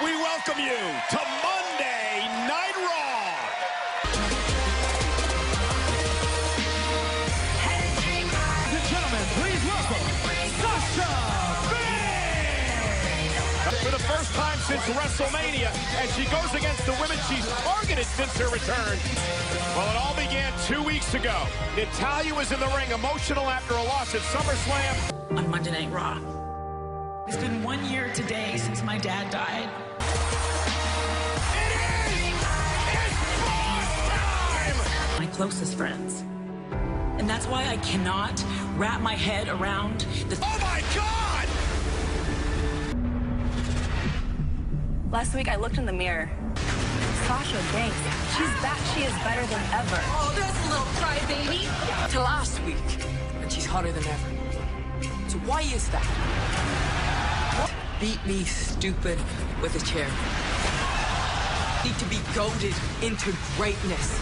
we welcome you to Monday Night Raw. Ladies and gentlemen, please welcome Sasha Banks! For the first time since WrestleMania, as she goes against the women she's targeted since her return. Well, it all began 2 weeks ago. Natalya was in the ring, emotional after a loss at SummerSlam. On Monday Night Raw. It's been 1 year today since my dad died. It's boss time! My closest friends. And that's why I cannot wrap my head around the... Oh my God! Last week I looked in the mirror. Sasha Banks, she's back, she is better than ever. Oh, there's a little crybaby. To last week, and she's hotter than ever. So why is that? Beat me stupid with a chair. Need to be goaded into greatness.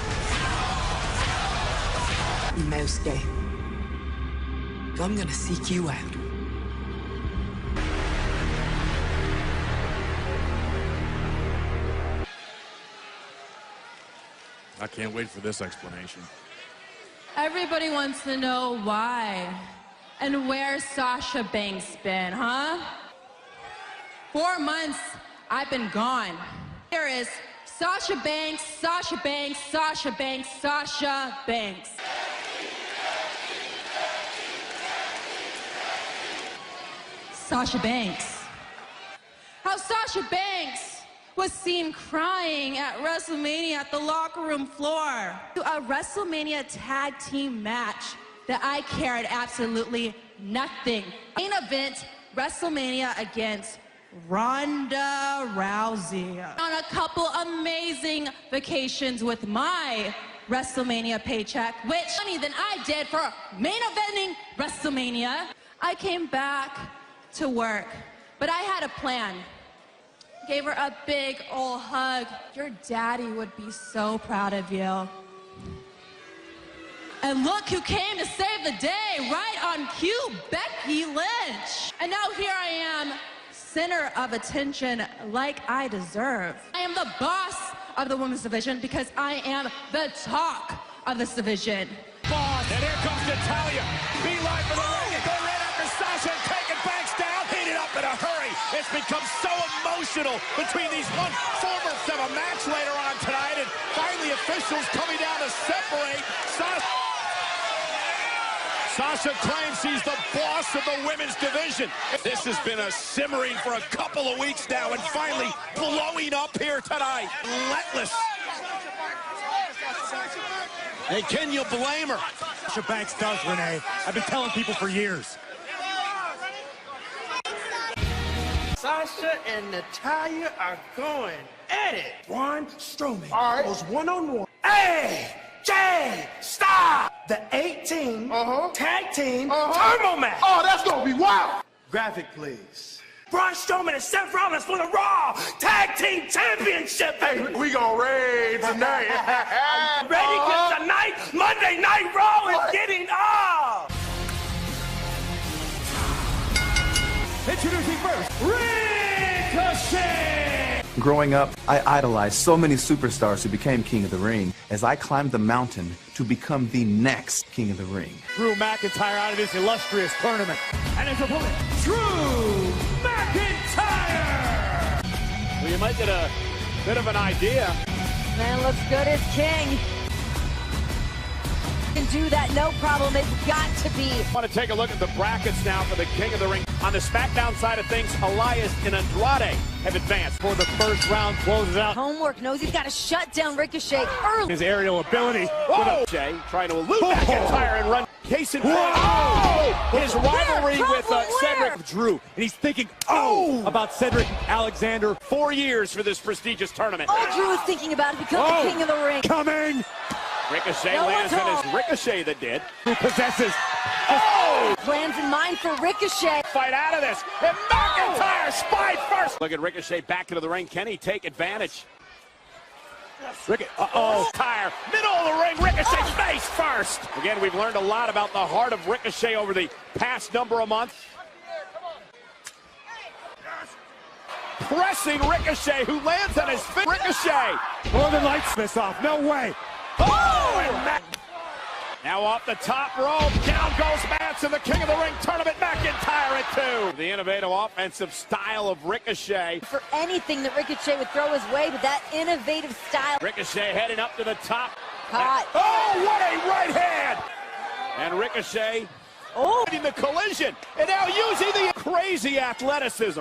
Mouse game. I'm gonna seek you out. I can't wait for this explanation. Everybody wants to know why and where Sasha Banks been, huh? 4 months I've been gone. Here is Sasha Banks, Sasha Banks, Sasha Banks, Sasha Banks. Sasha Banks. How Sasha Banks was seen crying at WrestleMania at the locker room floor. A WrestleMania tag team match that I cared absolutely nothing. Main event, WrestleMania against Ronda Rousey. On a couple amazing vacations with my WrestleMania paycheck, which money than I did for main eventing WrestleMania. I came back to work, but I had a plan. Gave her a big old hug. Your daddy would be so proud of you. And look who came to save the day, right on cue, Becky Lynch. And now here I am, center of attention like I deserve. I am the boss of the women's division because I am the talk of this division. Boss. And here comes Natalya. Beeline for the ring and go right after Sasha and taking Banks down. Heat it up in a hurry. It's become so emotional between these performers. Have a match later on tonight, and finally officials coming down to separate Sasha. Sasha claims she's the boss of the women's division. This has been a simmering for a couple of weeks now, and finally blowing up here tonight. Relentless. And can you blame her? Sasha Banks does, Renee. I've been telling people for years. Sasha and Natalya are going at it. Braun Strowman goes one-on-one. AJ Styles, the 8-team tag team turbo match. Oh, that's gonna be wild. Graphic, please. Braun Strowman and Seth Rollins for the Raw Tag Team Championship. Hey, we gonna raid tonight. Ready? Because tonight, Monday Night Raw is getting off. Introducing first, Ricochet! Growing up, I idolized so many superstars who became King of the Ring as I climbed the mountain to become the next King of the Ring. Drew McIntyre out of this illustrious tournament. And his opponent, Drew McIntyre! Well, you might get a bit of an idea. Man looks good as king. Can do that, no problem. It's got to be. I want to take a look at the brackets now for the King of the Ring. On the SmackDown side of things, Elias and Andrade have advanced for the first round. Closes out. Homework knows he's got to shut down Ricochet early. His aerial ability. Ricochet trying to elude McIntyre and run. Case in point. His rivalry with Cedric Drew. And he's thinking, about Cedric Alexander. 4 years for this prestigious tournament. All Drew is thinking about is becoming the King of the Ring. Coming. Ricochet No lands, one's and home. it's Ricochet that did. Who possesses. Plans in mind for Ricochet. Fight out of this. And McIntyre spied first. Look at Ricochet back into the ring. Can he take advantage? Tire, middle of the ring, Ricochet face first. Again, we've learned a lot about the heart of Ricochet over the past number of months. pressing Ricochet, who lands on his feet. Ricochet! Northern Lights this off, no way. Oh! And now off the top rope, down goes Mance in the King of the Ring tournament. McIntyre at 2. The innovative offensive style of Ricochet. For anything that Ricochet would throw his way, but that innovative style. Ricochet heading up to the top. Hot. Oh, what a right hand! And Ricochet in the collision, and now using the crazy athleticism.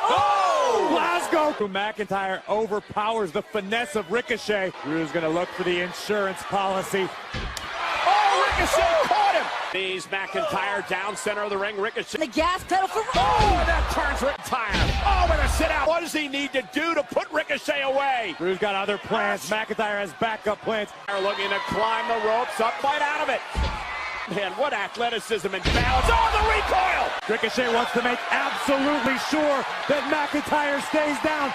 Oh! Glasgow! McIntyre overpowers the finesse of Ricochet. Drew's gonna look for the insurance policy. Oh, Ricochet caught him! Knees McIntyre down center of the ring. Ricochet. The gas pedal for Oh, and that turns McIntyre. Oh, and a sit out. What does he need to do to put Ricochet away? Drew's got other plans. McIntyre has backup plans. Looking to climb the ropes, up, fight out of it. Man, what athleticism and balance. Oh, the recoil! Ricochet wants to make absolutely sure that McIntyre stays down.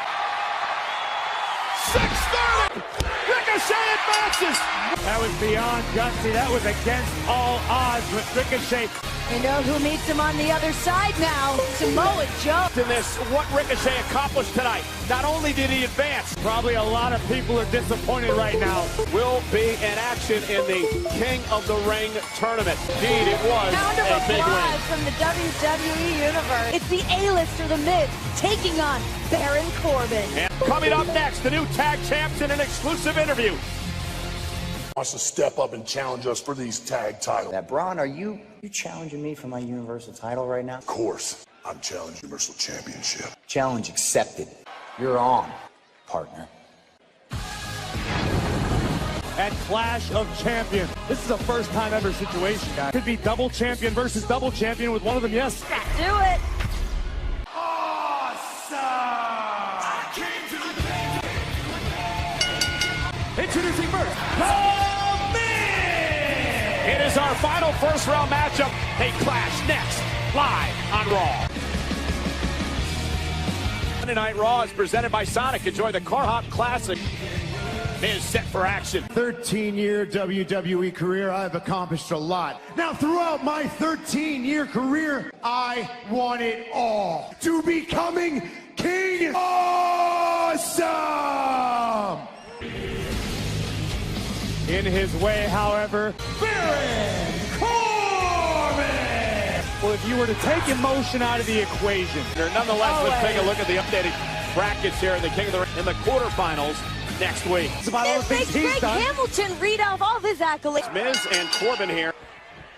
630! Ricochet advances! That was beyond gutsy. That was against all odds with Ricochet. You know who meets him on the other side now? Samoa Joe. In this, what Ricochet accomplished tonight. Not only did he advance, Probably a lot of people are disappointed right now. will be in action in the King of the Ring tournament. Indeed, it was Round of a big applause win. from the WWE Universe. It's the A-lister, The Miz, taking on Baron Corbin. And coming up next, the new tag champs in an exclusive interview. Wants to step up and challenge us for these tag titles. That Braun, are you challenging me for my Universal title right now? Of course, I'm challenging Universal Championship. Challenge accepted. You're on, partner. At Clash of Champions. This is a first time ever situation, guys. Could be double champion versus double champion with one of them, yes. Do it. Introducing first, The Miz! It is our final first round matchup. They clash next, live on Raw. Monday Night Raw is presented by Sonic. Enjoy the Car Hop Classic. Miz set for action. 13-year WWE career, I've accomplished a lot. Now, throughout my 13-year career, I want it all. To becoming King Awesome! In his way, however, Baron Corbin! well, if you were to take emotion out of the equation, Nonetheless, let's take a look at the updated brackets here in the King of the Ring in the quarterfinals next week. it's about all the This things makes he's Greg done. Hamilton read off all of his accolades. Miz and Corbin here.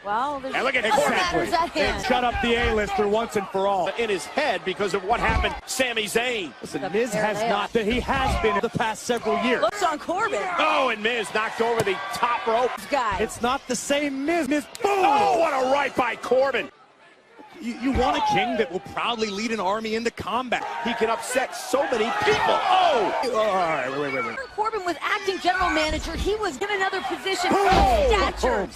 Well, there's And look at other Corbin. matters at They hand. shut up the A-lister once and for all. In his head because of what happened to Sami Zayn. Listen, Miz has not, that he has been the past several years. Looks on Corbin. Oh, and Miz knocked over the top rope. Guy. It's not the same Miz. Boom! Oh, what a right by Corbin. You want a king that will proudly lead an army into combat. He can upset so many people. Oh! All right, wait. Corbin was acting general manager. He was in another position. Oh! Stature.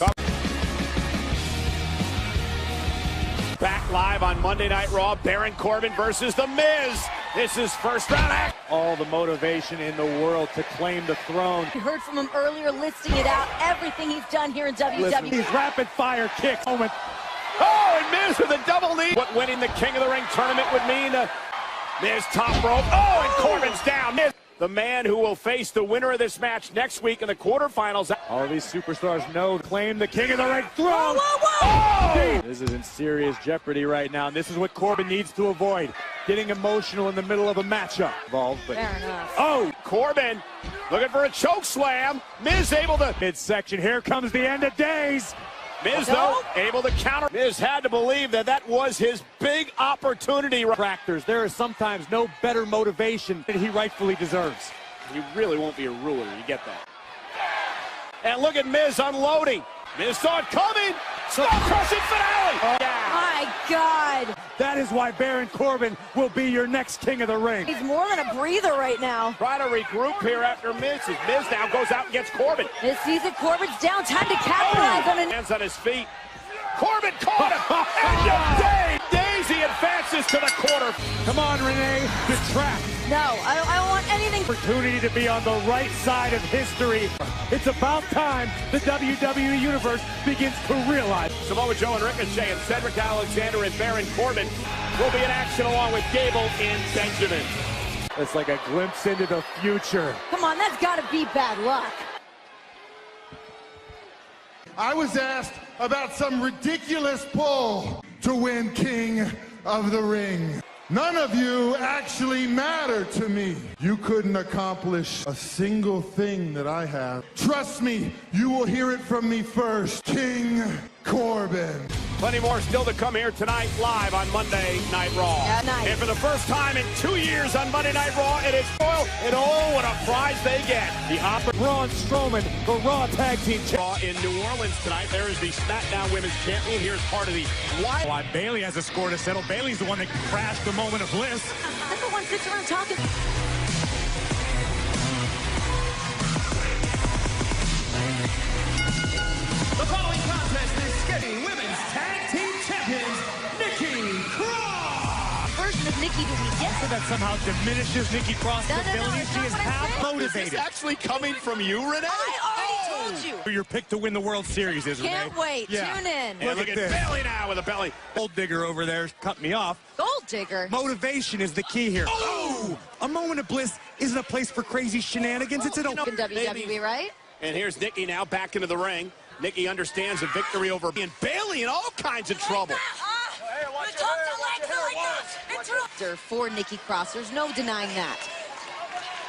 Back live on Monday Night Raw, Baron Corbin versus The Miz. This is first round act. All the motivation in the world to claim the throne. We heard from him earlier, listing it out, everything he's done here in WWE. Listen, these rapid fire kicks. Moment. Oh, and Miz with a double knee. What winning the King of the Ring tournament would mean. Miz top rope. Oh, and Corbin's down. Miz, the man who will face the winner of this match next week in the quarterfinals. All these superstars know claim the King of the Ring throne. Whoa, whoa, whoa! Oh! This is in serious jeopardy right now, and this is what Corbin needs to avoid. Getting emotional in the middle of a matchup. Fair enough. Oh, Corbin looking for a choke slam. Miz able to. Midsection, here comes the end of days. Miz, though, able to counter. Miz had to believe that that was his big opportunity. Detractors, there is sometimes no better motivation than he rightfully deserves. He really won't be a ruler, you get that. And look at Miz unloading. Miz saw it coming. Skull-crushing finale. Oh, My God. that is why Baron Corbin will be your next King of the Ring. He's more than a breather right now. Try to regroup here after Miz. As Miz now goes out and gets Corbin. This season, Corbin's down. Time to capitalize on it. Hands on his feet. Corbin caught him. And Daisy advances to the quarter. Come on, Renee, detract. No, I don't want anything. Opportunity to be on the right side of history. It's about time the WWE Universe begins to realize. Samoa Joe and Ricochet and Cedric Alexander and Baron Corbin will be in action along with Gable and Benjamin. It's like a glimpse into the future. Come on, that's got to be bad luck. I was asked about some ridiculous pull to win King of the Ring. None of you actually matter to me. You couldn't accomplish a single thing that I have. Trust me, you will hear it from me first. King Corbin. Plenty more still to come here tonight, live on Monday Night Raw. And for the first time in 2 years on Monday Night Raw, it is Royal, and oh, what a prize they get. The Braun Strowman, the Raw Tag Team Raw in New Orleans tonight. There is the SmackDown Women's Champion. Here's part of the why Bayley has a score to settle. Bayley's the one that crashed the moment of bliss. That's the one sits around talking. The following contest is scheduled women's tag team champions, Nikki Cross. Version of Nikki do we get? So that somehow diminishes Nikki Cross's abilities. She is half motivated. Is this actually coming from you, Renee? I already told you. Your pick to win the World Series is, Renee. Can't wait. Yeah. Tune in. And look at Bayley now with a belly. Gold digger over there cut me off. Gold digger. Motivation is the key here. Oh! A moment of bliss isn't a place for crazy shenanigans. It's an open WWE, right? And here's Nikki now back into the ring. Nikki understands a victory over and Bayley in all kinds of trouble. For Nikki Cross, there's no denying that.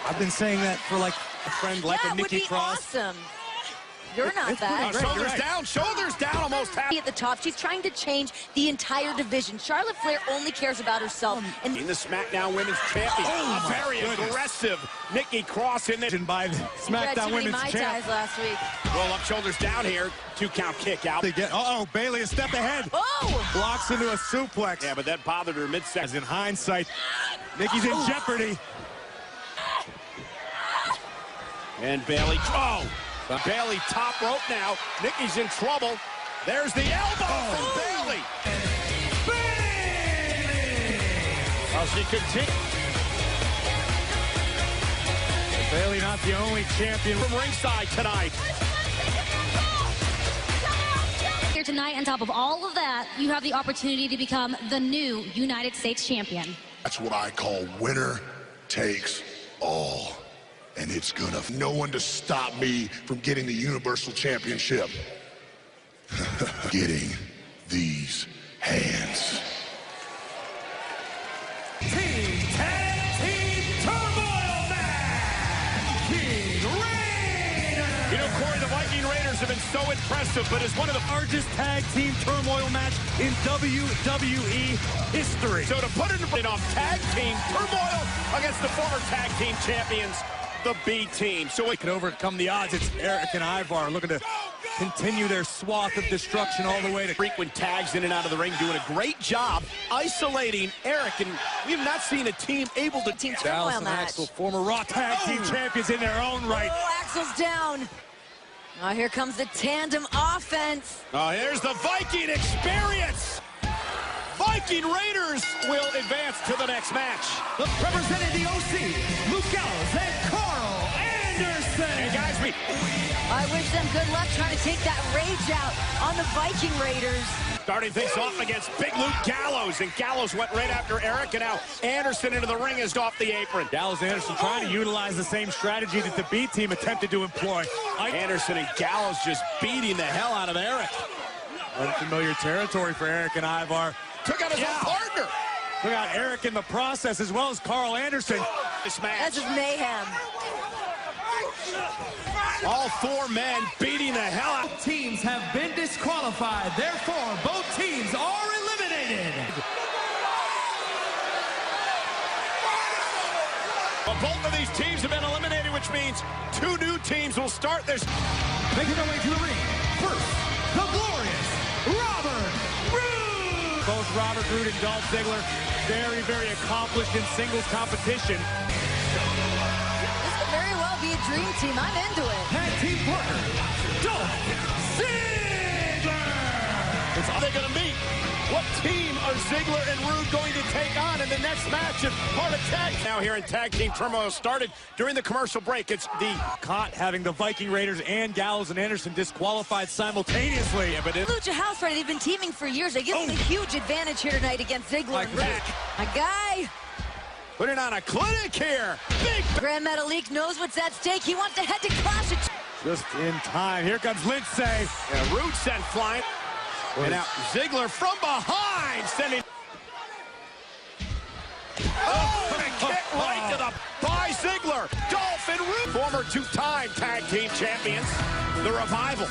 I've been saying that for like a friend like a Nikki Cross. Awesome. You're not bad. Shoulders down, almost half. At the top, she's trying to change the entire division. Charlotte Flair only cares about herself. And in the SmackDown Women's Champion, very aggressive Nikki Cross in there. By the SmackDown Women's Champion last week. Roll up, shoulders down here. 2-count kick out. They get, Bayley a step ahead. Oh! Blocks into a suplex. Yeah, but that bothered her midsection. As in hindsight, Nikki's in jeopardy. And Bayley, Bayley top rope now. Nikki's in trouble. There's the elbow from Bayley. Well, she continues. Bayley not the only champion from ringside tonight. Here tonight, on top of all of that, you have the opportunity to become the new United States champion. That's what I call winner takes all. And it's gonna no one to stop me from getting the Universal Championship. Getting these hands. Team Tag Team Turmoil Match! King Raiders! You know, Corey, the Viking Raiders have been so impressive, but is one of the largest tag team turmoil match in WWE history. So to put it off tag team turmoil against the former tag team champions, the B team. So we can overcome the odds. It's Eric and Ivar looking to continue their swath of destruction all the way to frequent tags in and out of the ring, doing a great job isolating Eric, and we have not seen a team able to team turmoil and match. Axel, former Raw tag team champions in their own right. Axel's down. Oh, here comes the tandem offense. Oh, here's the Viking experience. Viking Raiders will advance to the next match. Representing the OC, Luke Gallows and Carl Anderson. Hey guys, I wish them good luck trying to take that rage out on the Viking Raiders. Starting things off against Big Luke Gallows, and Gallows went right after Eric, and now Anderson into the ring is off the apron. Gallows and Anderson trying to utilize the same strategy that the B team attempted to employ. Anderson and Gallows just beating the hell out of Eric. Unfamiliar territory for Eric and Ivar. Took out his own partner. Took out Eric in the process, as well as Carl Anderson. This match. This is mayhem. All four men beating the hell out. Both teams have been disqualified. Therefore, both teams are eliminated. Well, both of these teams have been eliminated, which means two new teams will start this. Making their way to the ring. First, the glorious Robert Roode. Both Robert Roode and Dolph Ziggler, very, very accomplished in singles competition. This could very well be a dream team. I'm into it. Tag team partner, Dolph Ziggler. Are they going to meet? What team are Ziggler and Rude going to take on in the next match of part of tag? Now here in tag team turmoil started during the commercial break. It's the Caught having the Viking Raiders and Gallows and Anderson disqualified simultaneously. But Lucha House Party, they've been teaming for years. They give them a huge advantage here tonight against Ziggler and Rude. My guy. Putting on a clinic here. Big Grand Metalik knows what's at stake. He wants to head to Clash of... Just in time. Here comes Lindsay. And Rude sent flying. And now Ziggler from behind sending... Oh, and a kick right to the by Ziggler. Dolph and Rude. Former two-time tag team champions. The Revival.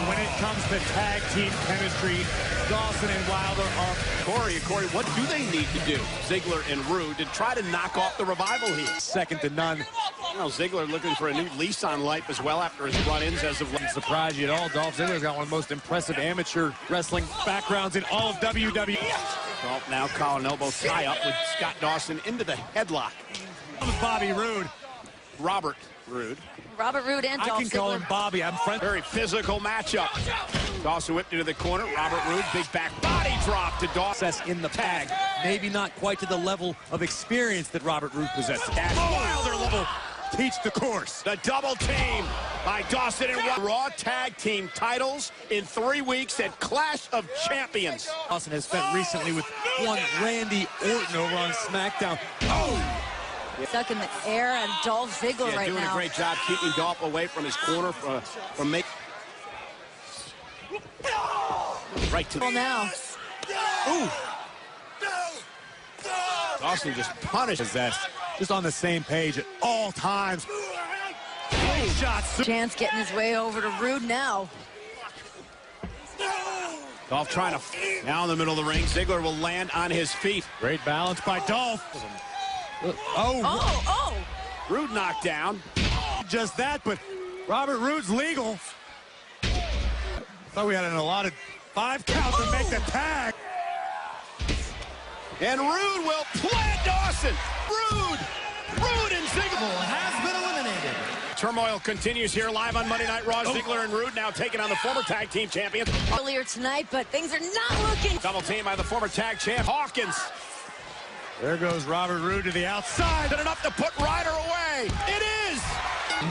When it comes to tag team chemistry, Dawson and Wilder are... Corey, what do they need to do, Ziggler and Rude, to try to knock off the Revival here? Second to none. You know, Ziggler looking for a new lease on life as well after his run-ins as of late. Doesn't surprise you at all. Dolph Ziggler's got one of the most impressive amateur wrestling backgrounds in all of WWE. Dolph now collar elbow tie up with Scott Dawson into the headlock. Bobby Roode. Robert Roode. Robert Roode and Dolph I can call Ziggler. him Bobby. I'm friends. Very physical matchup. Dawson whipped into the corner. Robert Roode, big back body drop to Dawson. In the tag. Maybe not quite to the level of experience that Robert Roode possesses. Wilder level. Teach the course. The double team by Dawson and Wilder. Raw tag team titles in 3 weeks at Clash of Champions. Dawson has spent recently with one Randy Orton over on SmackDown. Oh! Stuck in the air and Dolph Ziggler right doing now. a great job keeping Dolph away from his corner from making. Right to now. Ooh. Dawson just punishes that. Just on the same page at all times. Big shots. Chance getting his way over to Rude now. Dolph trying to now in the middle of the ring. Ziggler will land on his feet. Great balance by Dolph. Oh. Rude knocked down. Just that, but Robert Roode's legal. Thought we had an allotted 5 count to make the tag. And Rude will plant Dawson. Rude and Ziggler has been eliminated. Turmoil continues here live on Monday Night Raw. Ziggler and Rude now taking on the former tag team champions. Earlier tonight, but things are not looking. Double team by the former tag champ, Hawkins. There goes Robert Roode to the outside. Good enough to put Ryder away. It is.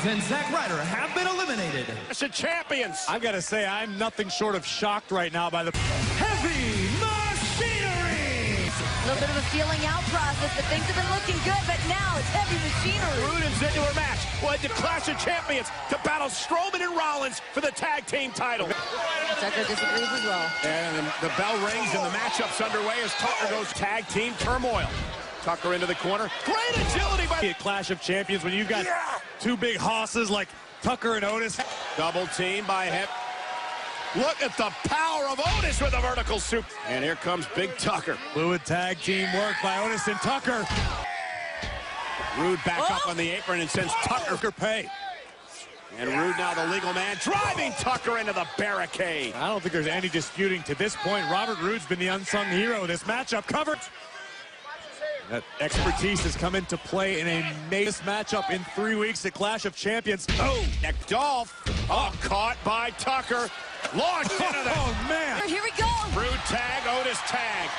And Zack Ryder have been eliminated. The champions. I've got to say, I'm nothing short of shocked right now by the Heavy Machinery. A little bit of a feeling out process, but things have been looking good, but now it's Heavy Machinery. Rude and Ziggler match led to Clash of Champions to battle Strowman and Rollins for the tag team title. Tucker disagrees as well. And the bell rings and the matchup's underway as Tucker goes tag team turmoil. Tucker into the corner. Great agility by the Clash of Champions when you got two big hosses like Tucker and Otis. Double team by him. Look at the power of Otis with a vertical soup. And here comes Big Tucker. Fluid tag team work by Otis and Tucker. Rude back up on the apron and sends Tucker pay. And Rude now the legal man, driving Tucker into the barricade. I don't think there's any disputing to this point. Robert Roode's been the unsung hero of this matchup. Covered. That expertise has come into play in a major matchup in 3 weeks at Clash of Champions. Oh, neck Dolph. Oh, caught by Tucker. Launched into the... Oh, man. Here we go. Rude tag, Otis tag.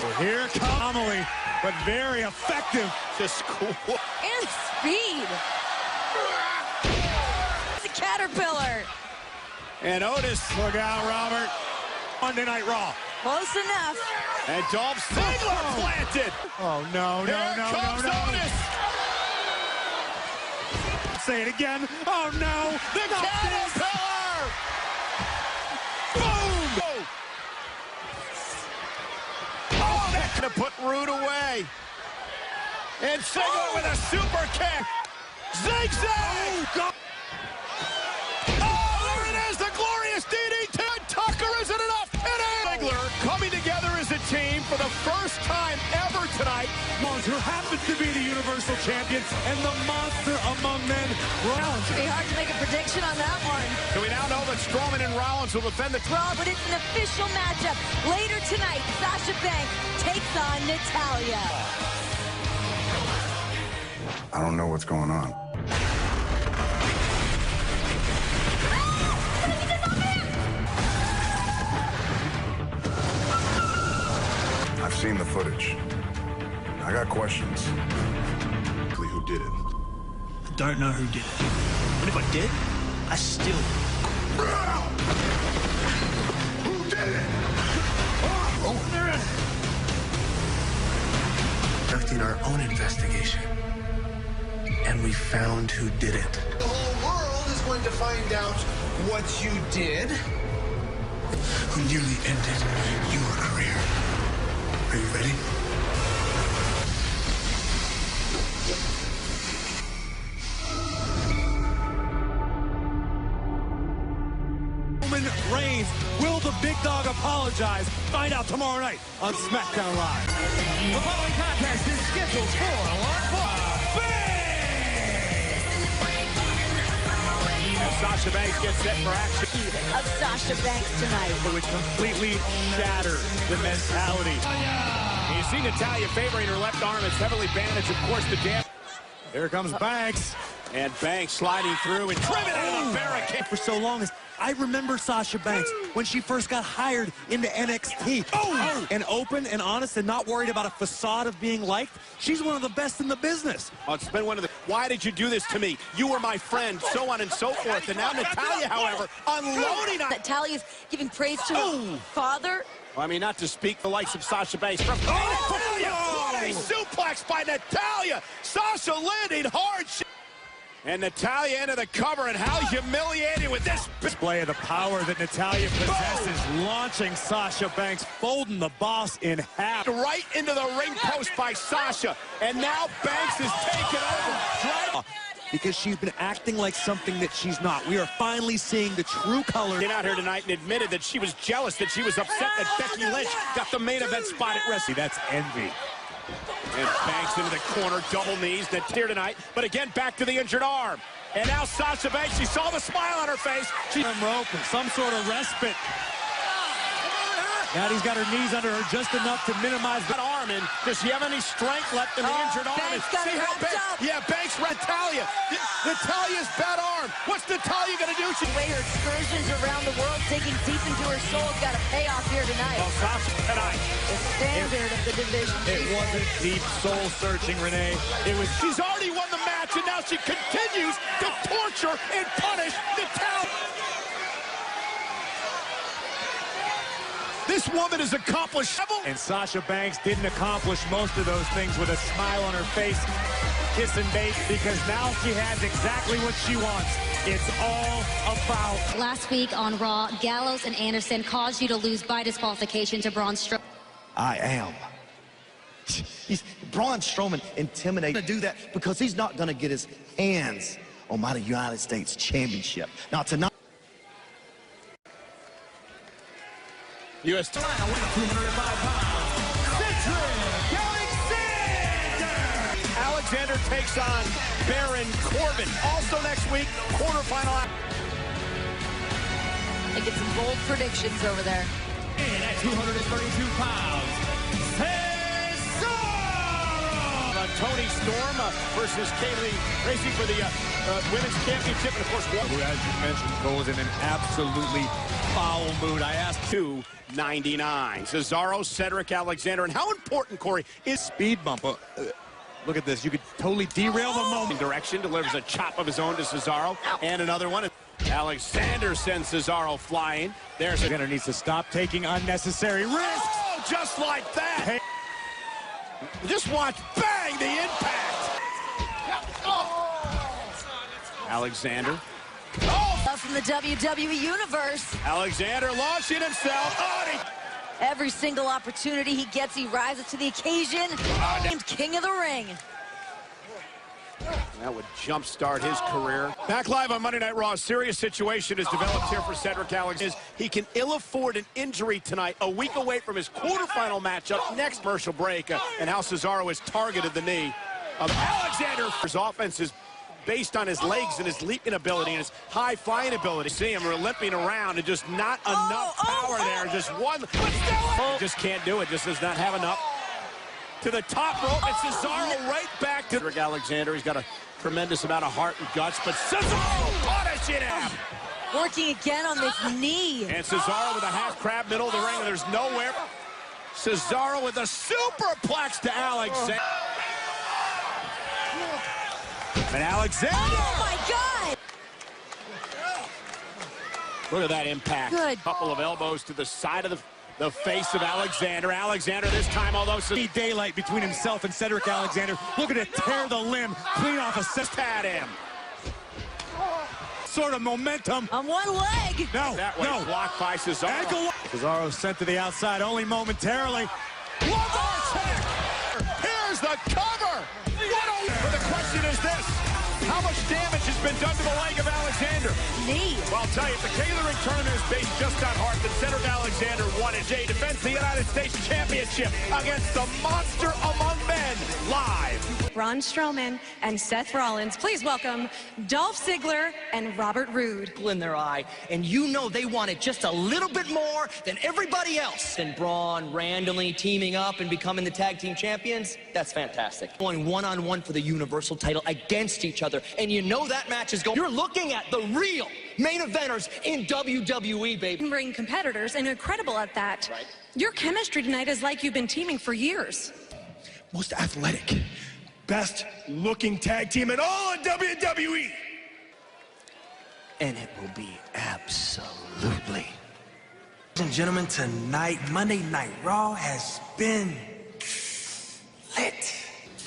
Well, here comes Amelie, but very effective. Just cool. And speed. It's a caterpillar. And Otis. Look out, Robert. Monday Night Raw. Close enough. And Dolph Ziggler planted. Oh, no. Otis. Say it again. Oh, no. The caterpillar. Boom. Oh, that's going to put Rude away. And Ziggler with a super kick. Zigzag. Oh, there it is. The glorious DDT. Tucker isn't enough. Ziggler coming together as a team for the first time ever tonight. Who happens to be the Universal Champion and the monster among men, Rollins. It'd be hard to make a prediction on that one. So we now know that Strowman and Rollins will defend the Raw, but it's an official matchup. Later tonight, Sasha Banks takes on Natalya. I don't know what's going on. seen the footage. I got questions. Who did it? I don't know who did it. But if I did, I still... Who did it? Conducting our own investigation. And we found who did it. The whole world is going to find out what you did. Who nearly ended your career. Are you ready? Reigns. Will the big dog apologize? Find out tomorrow night on SmackDown Live. The following contest is scheduled for one fall. As Sasha Banks gets set for action. Of Sasha Banks tonight. It would completely shatter the mentality. And you see Natalya favoring her left arm. It's heavily bandaged, of course, the damage. Here comes Banks. And Banks sliding through and driven out of the barricade. For so long, I remember Sasha Banks when she first got hired into NXT. And open and honest and not worried about a facade of being liked. She's one of the best in the business. Oh, it's been one of the... Why did you do this to me? You were my friend, so on and so forth. And now Natalya, however, unloading on... Natalya's giving praise to her father. Well, I mean, not to speak the likes of Sasha Banks. From Natalya! What a suplex by Natalya! Sasha landing hard. And Natalya into the cover, and how humiliating with this display of the power that Natalya possesses, launching Sasha Banks, folding the boss in half. Right into the ring post by Sasha, and now Banks is taking over. Because she's been acting like something that she's not. We are finally seeing the true color. Get out here tonight and admitted that she was jealous, that she was upset that Becky Lynch got the main event spot at wrestling. That's envy. And Banks into the corner, double knees, that tear tonight. But again, back to the injured arm. And now Sasha Banks, she saw the smile on her face. She's rope and some sort of respite. Now he's got her knees under her just enough to minimize that arm. And does she have any strength left in the injured arm? Banks got it wrapped up. Yeah, Banks, Natalya. Natalya's bad arm. What's Natalya going to do? The way her excursions around the world, taking deep into her soul, has got a payoff here tonight. Oh, Sasha tonight. The standard of the division. It wasn't deep soul-searching, Renee. It was... She's already won the match, and now she continues to torture and punish Natalya. This woman has accomplished... And Sasha Banks didn't accomplish most of those things with a smile on her face, kissing bait, because now she has exactly what she wants. It's all about... Last week on Raw, Gallows and Anderson caused you to lose by disqualification to Braun Strowman. I am. Braun Strowman intimidated to do that because he's not going to get his hands on my United States Championship. Now tonight... U.S. Carolina weighing 205 pounds, Alexander takes on Baron Corbin. Also next week, quarterfinal. And get some bold predictions over there. And at 232 pounds, Tony Storm versus Kaylee racing for the women's championship. And, of course, who, as you mentioned, goes in an absolutely foul mood. I asked 299. Cesaro, Cedric Alexander. And how important, Corey, is speed bump? Look at this. You could totally derail the moment. Direction delivers a chop of his own to Cesaro. And another one. Alexander sends Cesaro flying. There's Alexander needs to stop taking unnecessary risks. Oh, just like that. Hey. Just watch, bang, the impact. Alexander. Oh! From the WWE Universe. Alexander launching himself. Oh, every single opportunity he gets, he rises to the occasion. Named King of the Ring. That would jumpstart his career. Back live on Monday Night Raw. A serious situation has developed here for Cedric Alexander. He can ill afford an injury tonight, a week away from his quarterfinal matchup. Next commercial break, and how Cesaro has targeted the knee of Alexander. His offense is based on his legs and his leaping ability and his high flying ability. See him limping around and just not enough power there. Just one. Just can't do it. Just does not have enough. To the top rope, and Cesaro right back to Cedric Alexander. He's got a tremendous amount of heart and guts, but Cesaro punishing him. Working again on this knee. And Cesaro with a half crab middle of the ring, and there's nowhere. Cesaro with a superplex to Alexander. And Alexander. Oh, my God. Look at that impact. Good. Couple of elbows to the side of the face of Alexander. Alexander this time, although daylight between himself and Cedric Alexander. Looking to tear the limb clean off assist at him. Sort of momentum. On one leg. No, that way blocked by Cesaro. Ankle. Cesaro sent to the outside only momentarily. One more check. Here's the cover. But the question is this. How much damage has been done to the leg of Alexander? Knee. Well, I'll tell you, if the King of the Ring tournament is based just on heart, then Cedric Alexander won it. Jay defends the United States Championship against the monster among men live. Braun Strowman and Seth Rollins. Please welcome Dolph Ziggler and Robert Roode. In their eye, and you know they wanted just a little bit more than everybody else. And Braun randomly teaming up and becoming the tag team champions, that's fantastic. Going one-on-one for the Universal title against each other, and you know that match is going. You're looking at the real main eventers in WWE, baby. Ring competitors, and incredible at that. Right. Your chemistry tonight is like you've been teaming for years. Most athletic, best looking tag team in all of WWE. And it will be absolutely. Ladies and gentlemen, tonight, Monday Night Raw has been lit.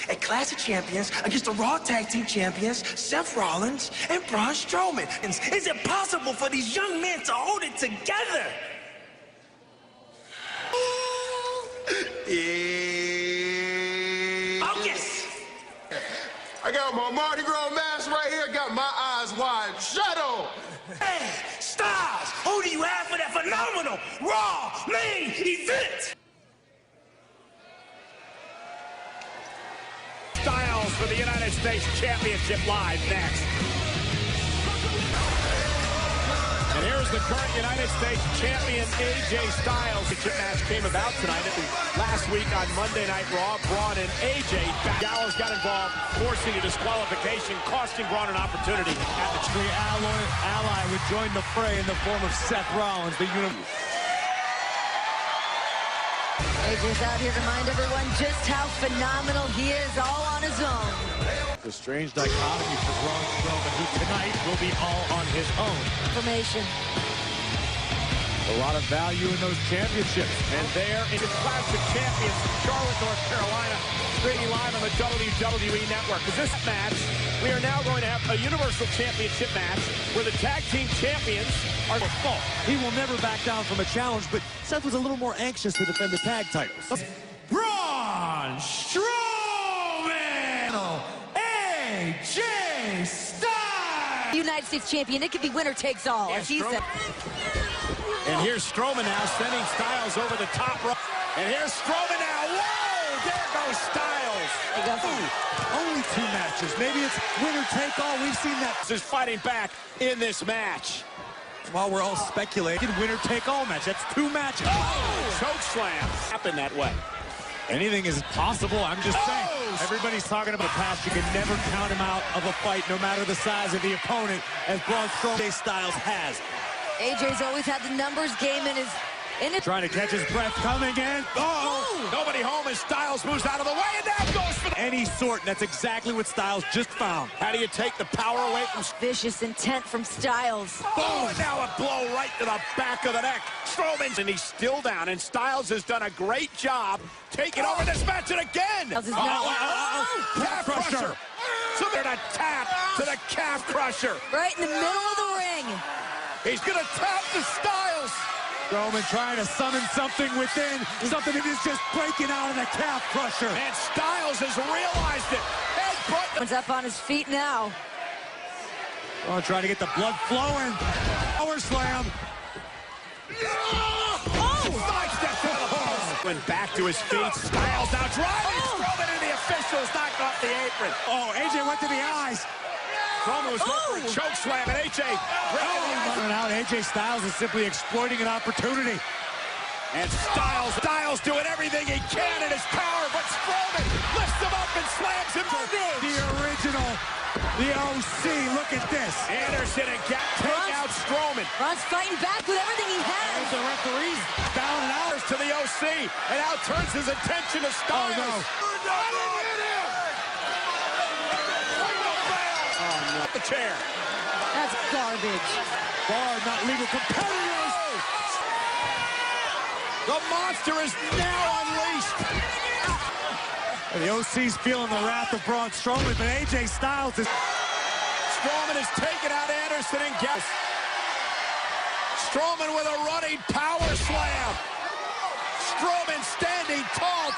A Clash of Champions against the Raw Tag Team Champions, Seth Rollins and Braun Strowman. Is it possible for these young men to hold it together? Yeah. Focus! I got my Mardi Gras mask right here, got my eyes wide shut on. Hey, Stars, who do you have for that phenomenal Raw main event? Styles for the United States Championship live next. And here's the current United States champion, AJ Styles. The chip match came about tonight last week on Monday Night Raw. Braun and AJ. Gallows got involved, forcing a disqualification, costing Braun an opportunity. At the tree ally would join the fray in the form of Seth Rollins, the AJ's out here to remind everyone just how phenomenal he is all on his own. The strange dichotomy for Braun Strowman, who tonight will be all on his own. Information. A lot of value in those championships. And there in the Clash of Champions, Charlotte, North Carolina, streaming live on the WWE Network. Because this match, we are now going to have a Universal Championship match where the tag team champions are full. He will never back down from a challenge, but Seth was a little more anxious to defend the tag titles. Braun Strowman, AJ Styles. United States champion, it could be winner takes all. Yeah, as he said. And here's Strowman now sending Styles over the top rope. And here's Strowman now. Whoa! There goes Styles. Only 2 matches. Maybe it's winner take all. We've seen that. This is fighting back in this match. While we're all speculating, winner take all match. That's 2 matches. Oh! Choke slam. Happen that way. Anything is possible. I'm just saying. Everybody's talking about the past. You can never count him out of a fight, no matter the size of the opponent, as Braun Strowman Styles has. AJ's always had the numbers game in his... Trying to catch his breath, coming in. Oh! Nobody home as Styles moves out of the way, and that goes for any sort. That's exactly what Styles just found. How do you take the power away from... Vicious intent from Styles. Oh, and now a blow right to the back of the neck. Strowman's, and he's still down, and Styles has done a great job taking over this match, and again. Calf crusher. So they're to tap to the calf crusher. Right in the middle of the ring. He's going to tap the Styles. Strowman trying to summon something within, something that is just breaking out of the calf crusher. And Styles has realized it. He's up on his feet now. Oh, trying to get the blood flowing. Power slam. Sidestep to the post. Went back to his feet. Styles now driving. Strowman and the officials knocked off the apron. Oh, AJ went to the eyes. Strowman was going for a choke slam, and AJ out. AJ Styles is simply exploiting an opportunity. And Styles doing everything he can in his power, but Strowman lifts him up and slams him. The original The OC, look at this. Anderson and Gap take out Strowman. Braun's fighting back with everything he has. The referee's bowing out to the OC, and now turns his attention to Styles. Oh, no. The chair. That's garbage. Bar not legal competitors. The monster is now unleashed. And the OC's feeling the wrath of Braun Strowman, but AJ Styles is... Strowman has taken out Anderson and Gap. Strowman with a running power slam. Strowman standing tall,